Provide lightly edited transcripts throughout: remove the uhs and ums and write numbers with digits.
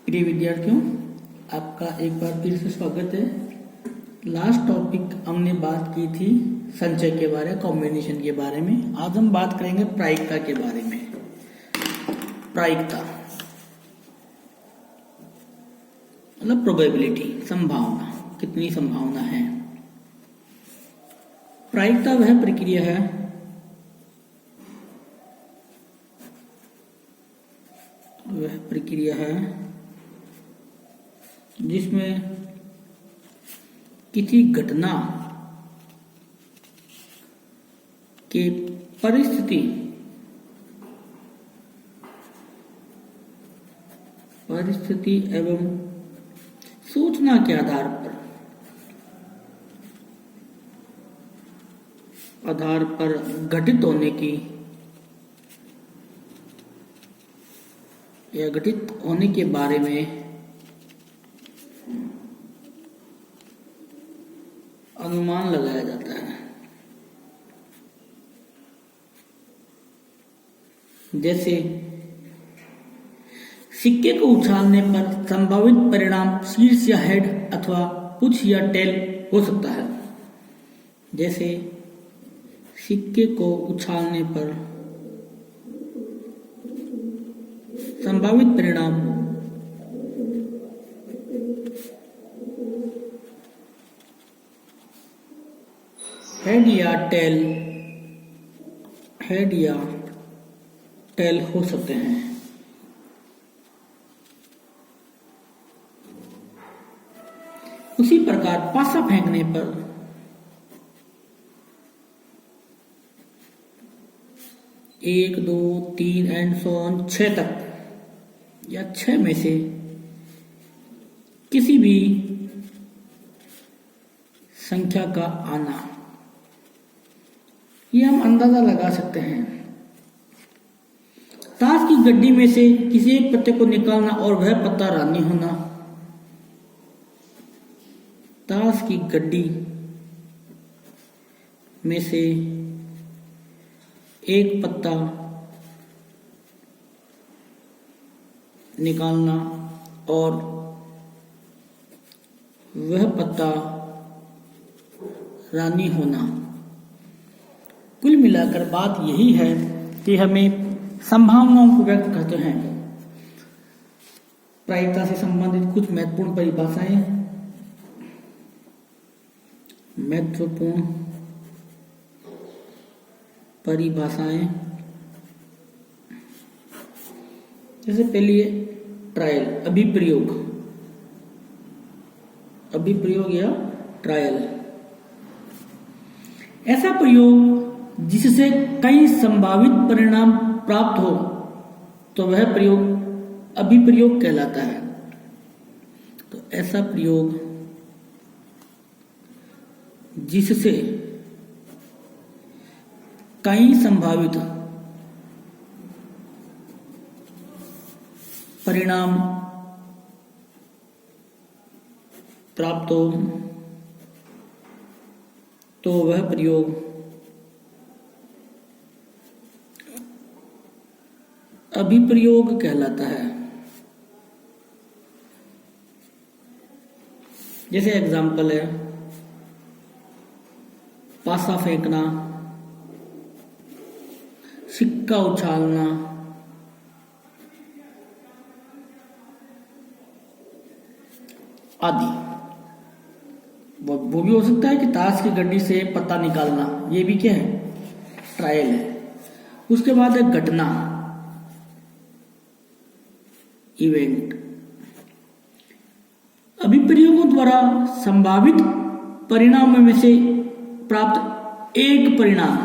प्रिय विद्यार्थियों, आपका एक बार फिर से स्वागत है। लास्ट टॉपिक हमने बात की थी संचय के बारे में, कॉम्बिनेशन के बारे में। आज हम बात करेंगे प्रायिकता के बारे में। प्रायिकता मतलब प्रोबेबिलिटी, संभावना, कितनी संभावना है। प्रायिकता वह प्रक्रिया है जिसमें किसी घटना के परिस्थिति एवं सूचना के आधार पर घटित होने की या घटित होने के बारे में अनुमान लगाया जाता है। जैसे सिक्के को उछालने पर संभावित परिणाम शीर्ष या हेड अथवा पुछ या टेल हो सकता है। जैसे सिक्के को उछालने पर संभावित परिणाम हेड या टेल हो सकते हैं। उसी प्रकार पासा फेंकने पर एक, दो, तीन एंड सो ऑन 6 तक या 6 में से किसी भी संख्या का आना, ये हम अंदाजा लगा सकते हैं। ताश की गड्डी में से किसी एक पत्ते को निकालना और वह पत्ता रानी होना। ताश की गड्डी में से एक पत्ता निकालना और वह पत्ता रानी होना। कुल मिलाकर बात यही है कि हमें संभावनाओं को व्यक्त करते हैं। प्रायिकता से संबंधित कुछ महत्वपूर्ण परिभाषाएं जैसे पहली है ट्रायल, अभिप्रयोग या ट्रायल। ऐसा प्रयोग जिससे कई संभावित परिणाम प्राप्त हो तो वह प्रयोग अभिप्रयोग कहलाता है। तो ऐसा प्रयोग जिससे कई संभावित परिणाम प्राप्त हो तो वह प्रयोग अभिप्रयोग कहलाता है। जैसे एग्जाम्पल है पासा फेंकना, सिक्का उछालना, आदि। वो भी हो सकता है कि ताश की गड्डी से पत्ता निकालना, ये भी क्या है, ट्रायल है। उसके बाद है घटना, इवेंट। अभिप्रयोगों द्वारा संभावित परिणामों में से प्राप्त एक परिणाम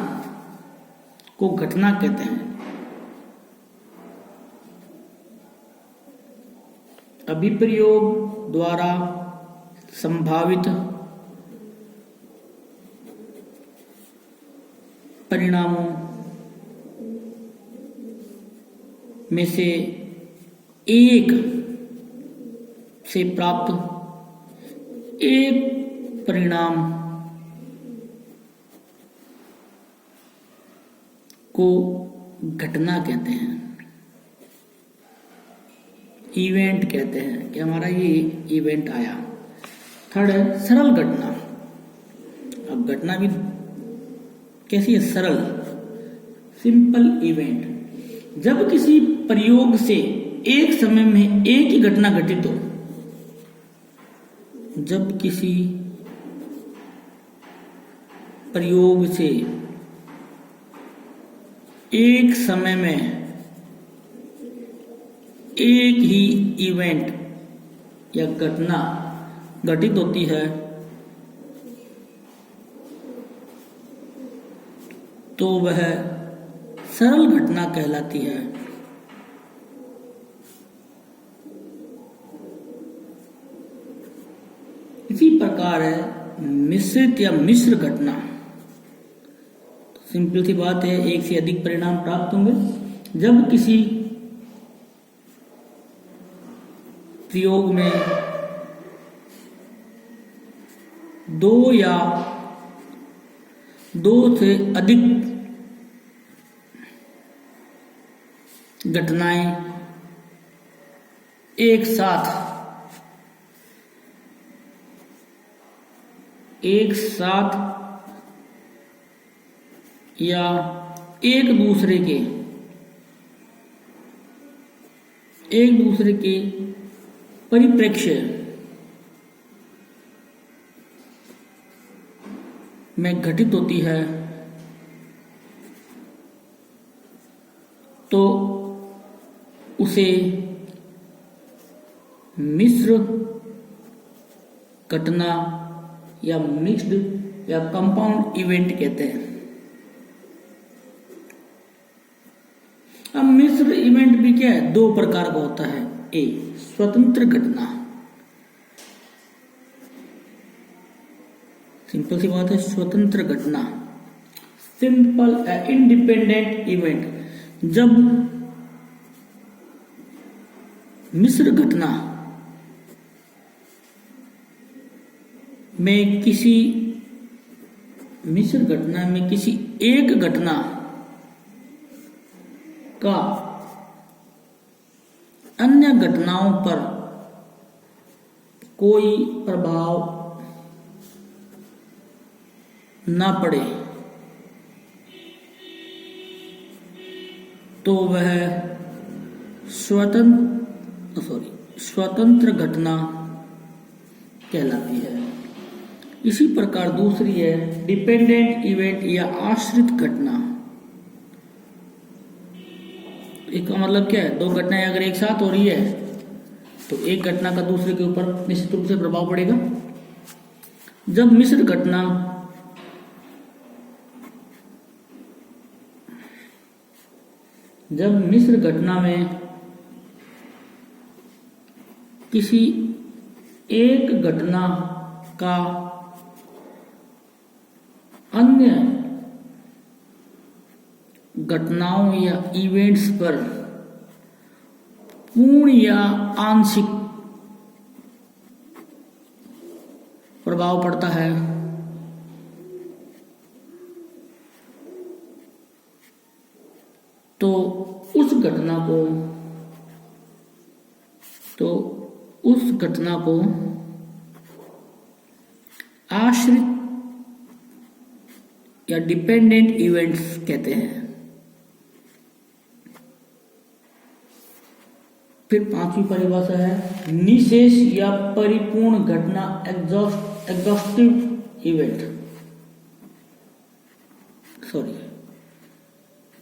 को घटना कहते हैं। अभिप्रयोग द्वारा संभावित परिणामों में से एक से प्राप्त एक परिणाम को घटना कहते हैं। इवेंट कहते हैं कि हमारा ये इवेंट आया। थर्ड है सरल घटना। अब घटना भी कैसी है? सरल, सिंपल इवेंट। जब किसी प्रयोग से एक समय में एक ही घटना घटित हो, जब किसी प्रयोग से एक समय में एक ही इवेंट या घटना घटित होती है तो वह सरल घटना कहलाती है। इसी प्रकार है मिश्रित या मिश्र घटना। सिंपल सी बात है, एक से अधिक परिणाम प्राप्त होंगे। जब किसी प्रयोग में दो या दो से अधिक घटनाएं एक साथ या एक दूसरे के परिप्रेक्ष्य में घटित होती है तो उसे मिश्र घटना या मिक्स्ड या कंपाउंड इवेंट कहते हैं। अब मिश्र इवेंट भी क्या है? दो प्रकार का होता है। ए, स्वतंत्र घटना। सिंपल सी बात है, स्वतंत्र घटना, सिंपल इंडिपेंडेंट इवेंट। जब मिश्र घटना में किसी एक घटना का अन्य घटनाओं पर कोई प्रभाव ना पड़े तो वह स्वतंत्र घटना कहलाती है। इसी प्रकार दूसरी है डिपेंडेंट इवेंट या आश्रित घटना। इसका मतलब क्या है? दो घटनाएं अगर एक साथ हो रही है तो एक घटना का दूसरे के ऊपर निश्चित रूप से प्रभाव पड़ेगा। जब मिश्र घटना में किसी एक घटना का अन्य घटनाओं या इवेंट्स पर पूर्ण या आंशिक प्रभाव पड़ता है तो उस घटना को आश्रित या डिपेंडेंट इवेंट्स कहते हैं। फिर पांचवी परिभाषा है निशेष या परिपूर्ण घटना, एग्जॉस्टिव इवेंट।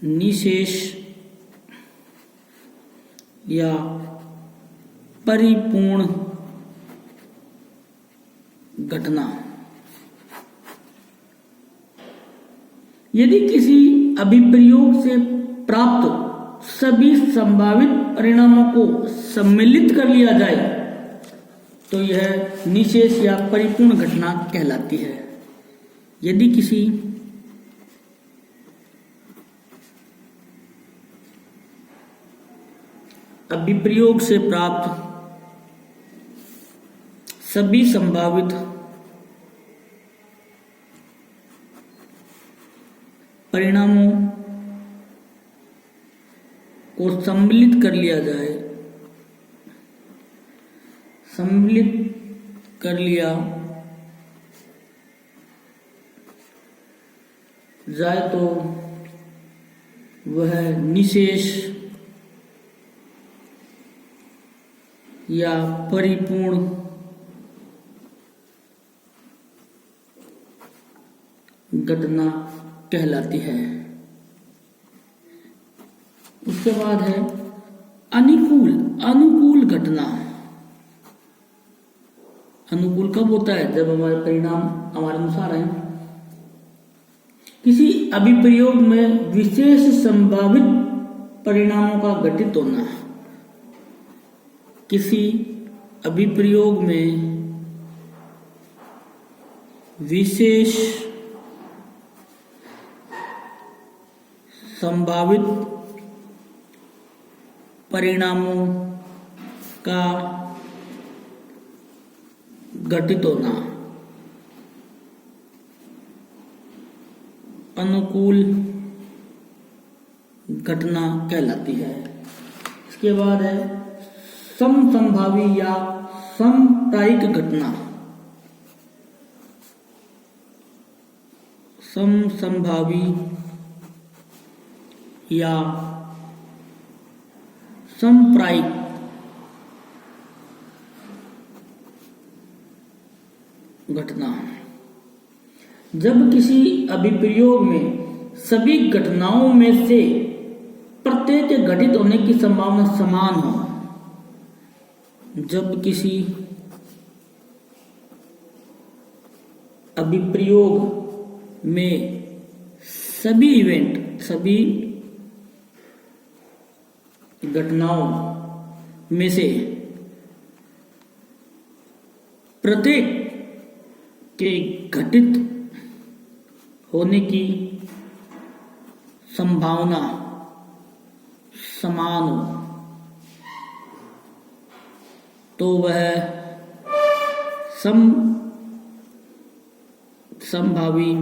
निशेष या परिपूर्ण घटना। यदि किसी अभिप्रयोग से प्राप्त सभी संभावित परिणामों को सम्मिलित कर लिया जाए तो यह निशेष या परिपूर्ण घटना कहलाती है। यदि किसी अभिप्रयोग से प्राप्त सभी संभावित परिणामों को सम्मिलित कर लिया जाए सम्मिलित कर लिया जाए तो वह निशेष या परिपूर्ण घटना कहलाती है। उसके बाद है अनुकूल घटना। अनुकूल कब होता है? जब हमारे परिणाम हमारे अनुसार हैं। किसी अभिप्रयोग में विशेष संभावित परिणामों का घटित होना। किसी अभिप्रयोग में विशेष संभावित परिणामों का घटित होना अनुकूल घटना कहलाती है। इसके बाद है समसंभावी या समप्रायिक घटना। समसंभावी या समप्रायिक घटना। जब किसी अभिप्रयोग में सभी घटनाओं में से प्रत्येक के घटित होने की संभावना समान हो। जब किसी अभिप्रयोग में सभी घटनाओं में से प्रत्येक के घटित होने की संभावना समान हो तो वह समभावी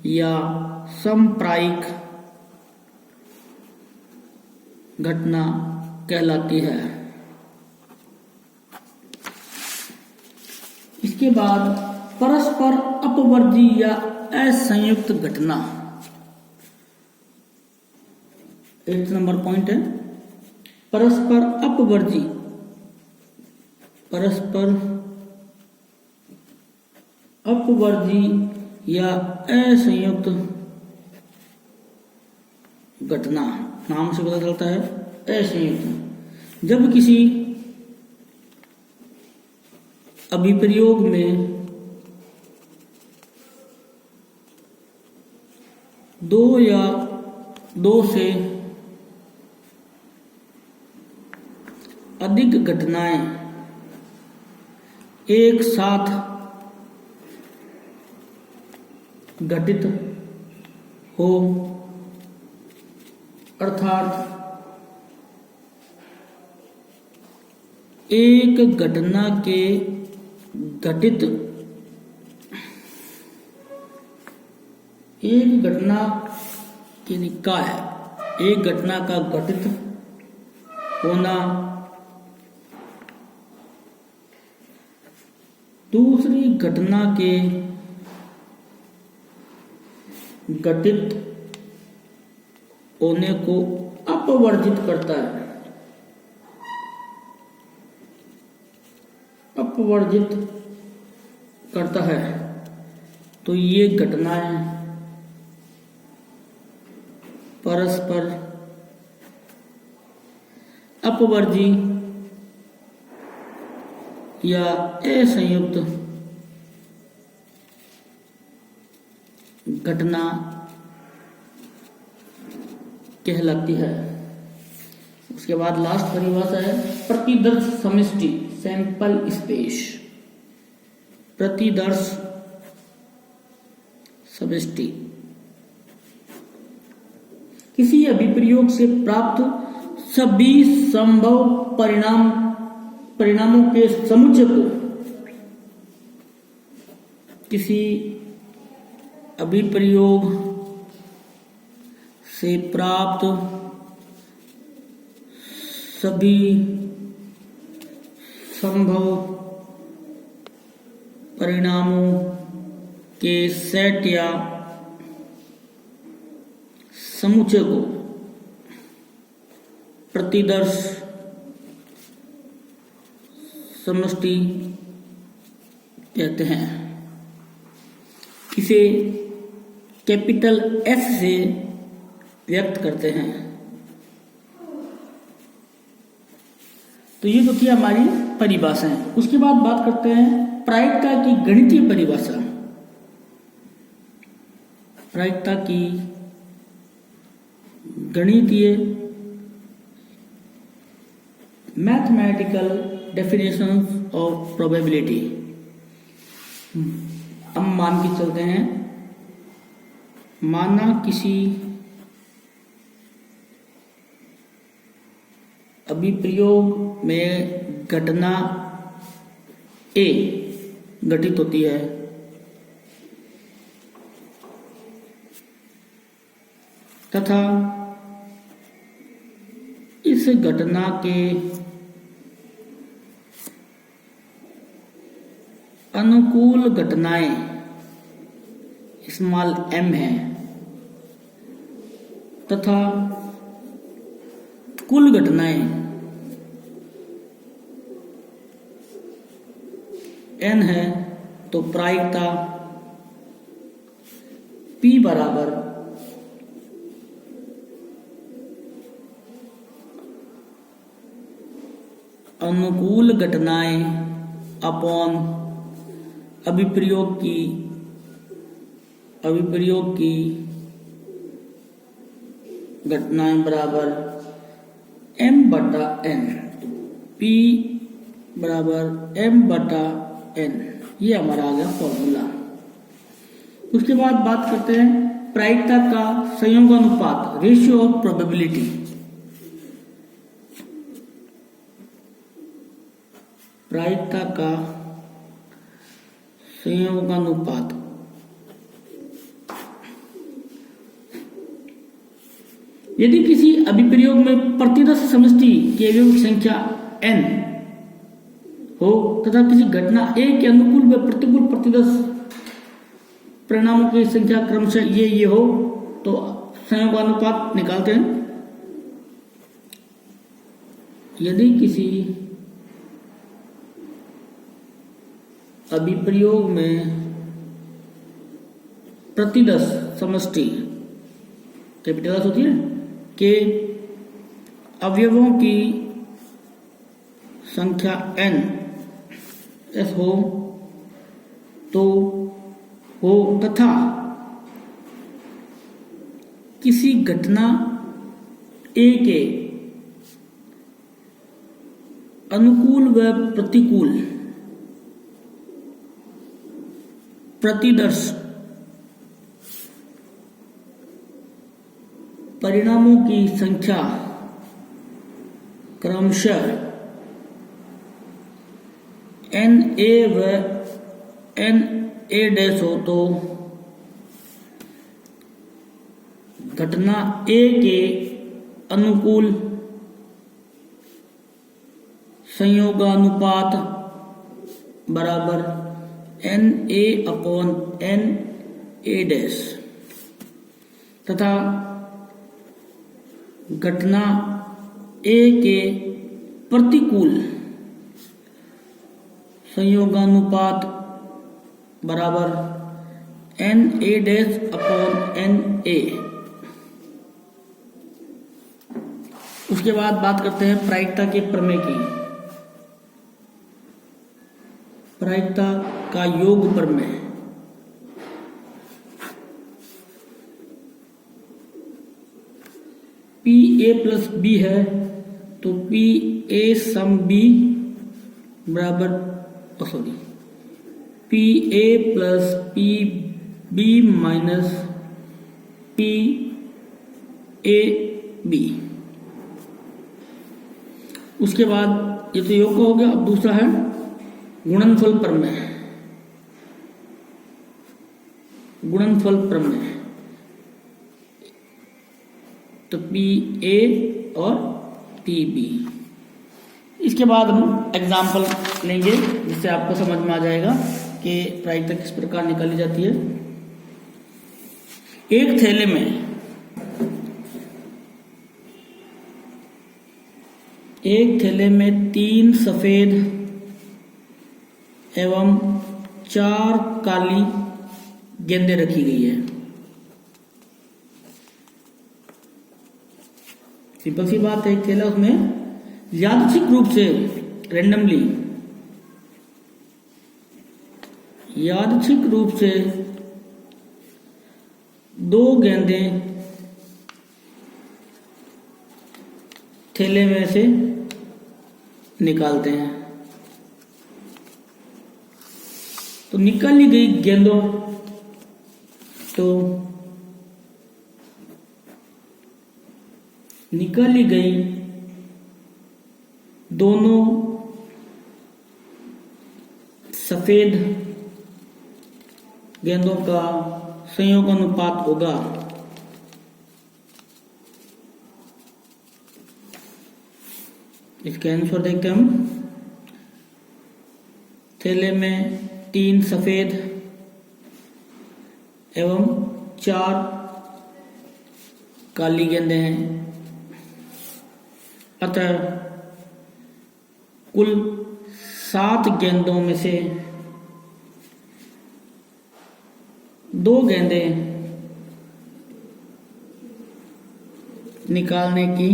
या समप्रायिक घटना कहलाती है। इसके बाद परस्पर अपवर्जी या असंयुक्त घटना। 8 नंबर पॉइंट है परस्पर अपवर्जी। परस्पर अपवर्जी या असंयुक्त घटना। नाम से पता चलता है असंयुक्त। जब किसी अभिप्रयोग में दो से अधिक घटनाएं एक साथ घटित हो अर्थात एक घटना के घटित एक घटना की निकाय एक घटना का घटित होना दूसरी घटना के घटित होने को अपवर्जित करता है। अपवर्जित करता है तो ये घटनाएं परस्पर अपवर्जी या असंयुक्त घटना कहलाती है। उसके बाद लास्ट परिभाषा है प्रतिदर्श समष्टि सैंपल स्पेस। प्रतिदर्श समष्टि किसी अभिप्रयोग से प्राप्त सभी संभव परिणामों के समुच्चय को किसी अभिप्रयोग से प्राप्त सभी संभव परिणामों के सेट या समुच्चय को प्रतिदर्श समष्टि कहते हैं। इसे कैपिटल एफ से व्यक्त करते हैं। तो ये तो थी हमारी परिभाषाएं। उसके बाद बात करते हैं प्रायिकता की गणितीय परिभाषा। प्रायिकता की गणितीय मैथमेटिकल डेफिनेशन ऑफ प्रोबेबिलिटी। हम मान के चलते हैं, माना किसी अभिप्रयोग में घटना ए घटित होती है तथा इस घटना के अनुकूल घटनाएं स्मॉल m है तथा कुल घटनाएं n है, तो प्रायिकता p बराबर अनुकूल घटनाएं अपॉन अभिप्रयोग की घटनाएं बराबर m बटा n। p बराबर m बटा n, ये हमारा आ गया फॉर्मूला। उसके बाद बात करते हैं प्रायिकता का संयोगानुपात, रेशियो ऑफ प्रोबेबिलिटी। प्रायिकता का संयोगानुपात यदि किसी अभिप्रयोग में प्रतिदर्श समष्टि की अवयवों की संख्या n हो तथा किसी घटना a के अनुकूल व प्रतिकूल प्रतिदर्श परिणामों की संख्या क्रमशः ये हो, तो संयोगानुपात निकालते हैं। यदि किसी अभिप्रयोग में प्रतिदर्श समष्टि कैपिटल एस होती है के अवयवों की संख्या n s हो तथा किसी घटना a के अनुकूल व प्रतिकूल प्रतिदर्श परिणामों की संख्या क्रमशः NA व NA' हो, तो घटना A के अनुकूल संयोगानुपात बराबर NA अपॉन NA' तथा घटना A के प्रतिकूल संयोगानुपात बराबर NA' अपॉन NA। उसके बाद बात करते हैं प्रायिकता के प्रमेय की। प्रायिकता का योग प्रमेय। पी ए प्लस बी है, तो पी ए सम बी बराबर P A plus P B minus P A B. उसके बाद ये तो योग का हो गया। अब दूसरा है गुणनफल प्रमेय। गुणनफल प्रमेय तो पी ए और पी बी। इसके बाद हम एग्जाम्पल लेंगे जिससे आपको समझ में आ जाएगा कि प्रायिकता किस प्रकार निकाली जाती है। एक थैले में 3 सफेद एवं 4 काली गेंदें रखी गई है। सिंपल सी बात है, एक थैला, उसमें यादृच्छिक रूप से रैंडमली यादृच्छिक रूप से 2 गेंदें थैले में से निकालते हैं। तो निकाली गई गेंदों निकाली गई दोनों सफेद गेंदों का संयोग अनुपात होगा इसके आंसर देखते हम। थैले में 3 सफेद एवं 4 काली गेंदें हैं, अतः कुल 7 गेंदों में से 2 गेंदें निकालने की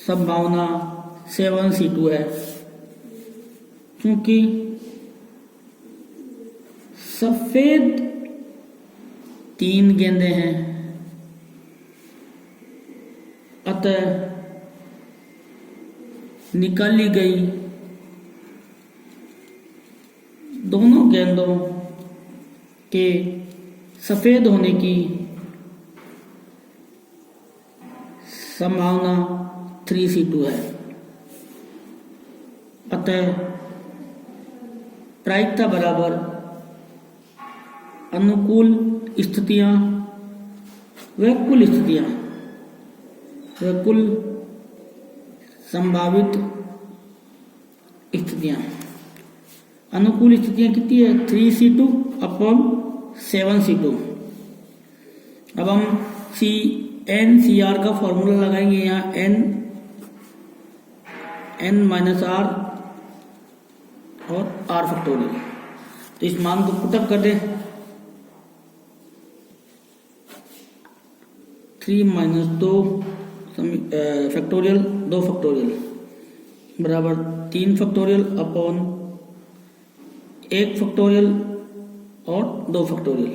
संभावना 7C2 है, क्योंकि सफेद 3 गेंदें हैं, अतः निकाली गई दोनों गेंदों के सफेद होने की संभावना 3C2 है। अतः प्रायिकता बराबर अनुकूल स्थितियां व कुल स्थितियां व कुल संभावित स्थितियां। अनुकूल स्थितियां कितनी है? 3C2 upon 7C2। अब हम NCR का फॉर्मूला लगाएंगे। यहाँ n माइनस r और r फैक्टोरियल। तो इस मान को पुटअप कर दें। 3 माइनस 2 फैक्टोरियल 2 फैक्टोरियल बराबर 3 फैक्टोरियल अपॉन 1 फैक्टोरियल और 2 फैक्टोरियल।